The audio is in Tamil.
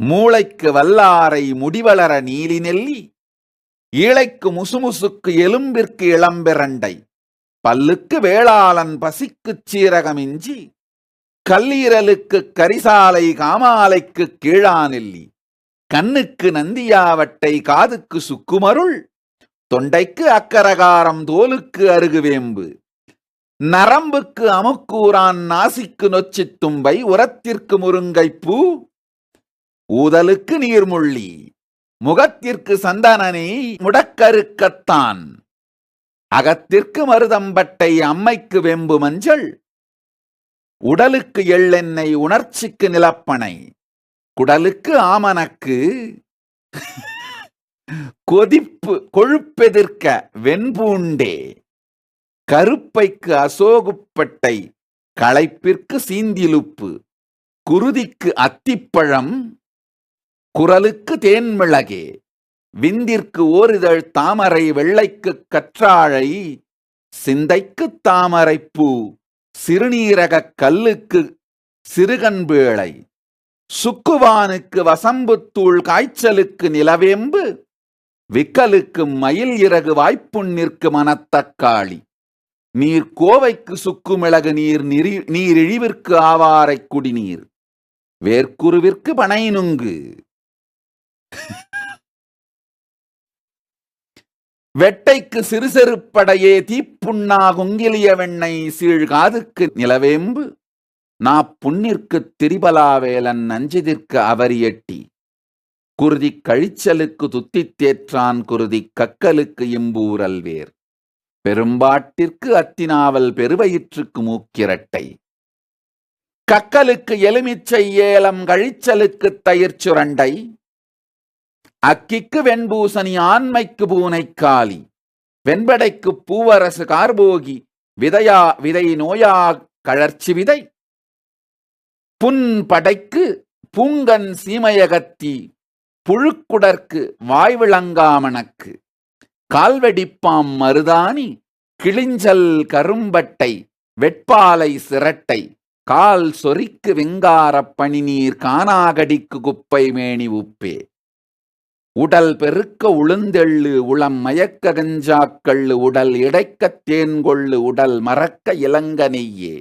மூளைக்கு வல்லாரை முடிவளர நீலி நெல்லி, ஈழைக்கு முசுமுசுக்கு எலும்பிற்கு இளம்பிரண்டை, பல்லுக்கு வேளாளன் பசிக்குச் சீரகமிஞ்சி, கல்லீரலுக்கு கரிசாலை காமாலைக்கு கீழாநெல்லி, கண்ணுக்கு நந்தியாவட்டை காதுக்கு சுக்குமருள், தொண்டைக்கு அக்கரகாரம் தோலுக்கு அருகுவேம்பு, நரம்புக்கு அமுக்கூரான் நாசிக்கு நொச்சித் தும்பை, உரத்திற்கு முருங்கைப்பூ, ஊதலுக்கு நீர்முள்ளி, முகத்திற்கு சந்தனனை முடக்கருக்கத்தான், அகத்திற்கு மருதம்பட்டை அம்மைக்கு வெம்பு மஞ்சள், உடலுக்கு எள்ளெண்ணெய் உணர்ச்சிக்கு நிலப்பனை, குடலுக்கு ஆமணக்கு, கொதிப்பு கொழுப்பெதிர்க்க வெண்பூண்டே, கருப்பைக்கு அசோகுப்பட்டை, களைப்பிற்கு சீந்திலுப்பு, குருதிக்கு அத்திப்பழம், குரலுக்கு தேன்மிளகே, விந்திற்கு ஓரிதழ் தாமரை, வெள்ளைக்கு கற்றாழை, சிந்தைக்கு தாமரைப்பூ, சிறுநீரகக் கல்லுக்கு சிறுகன்பேளை, சுக்குவானுக்கு வசம்புத்தூள், காய்ச்சலுக்கு நிலவேம்பு, விக்கலுக்கு மயில் இறகு, வாய்ப்புண்ணிற்கு மணத்தக்காளி, நீர் கோவைக்கு சுக்குமிளகு, நீரிழிவிற்கு ஆவாரை குடிநீர், வேர்க்குருவிற்கு பனை நுங்கு, வெட்டைக்கு சிறுசெருப்படையே, தீப்புண்ணா குங்கிலிய வெண்ணெய், சீழ்காதுக்கு நிலவேம்பு, புண்ணிற்கு திரிபலாவேலன், நஞ்சதிற்கு அவரியட்டி, குருதி கழிச்சலுக்கு துத்தித் தேற்றான், குருதி கக்கலுக்கு இம்பூரல்வேர், பெரும்பாட்டிற்கு அத்தினாவல், பெருவயிற்றுக்கு மூக்கிரட்டை, கக்கலுக்கு எலுமிச்சை ஏலம், கழிச்சலுக்கு தயிர் சுரண்டை, அக்கிக்கு வெண்பூசணி, ஆண்மைக்கு பூனைக்காலி, வெண்படைக்கு பூவரசு கார்போகி, விதை நோயா கழற்சி விதை, புன் படைக்கு பூங்கன் சீமையகத்தி, புழுக்குடற்கு வாய்விளங்காமணக்கு, கால்வெடிப்பாம் மருதாணி, கிளிஞ்சல் கரும்பட்டை, வெட்பாலை சிரட்டை, கால் சொரிக்கு வெங்காரப் பனிநீர், கானாகடிக்கு குப்பை மேனி உப்பே, உடல் பெருக்க உளுந்தெள்ளு, உளம் மயக்க கஞ்சாக்கள்ளு, உடல் இடைக்கத் தேன்கொள்ளு, உடல் மறக்க இளங்க நெய்யே,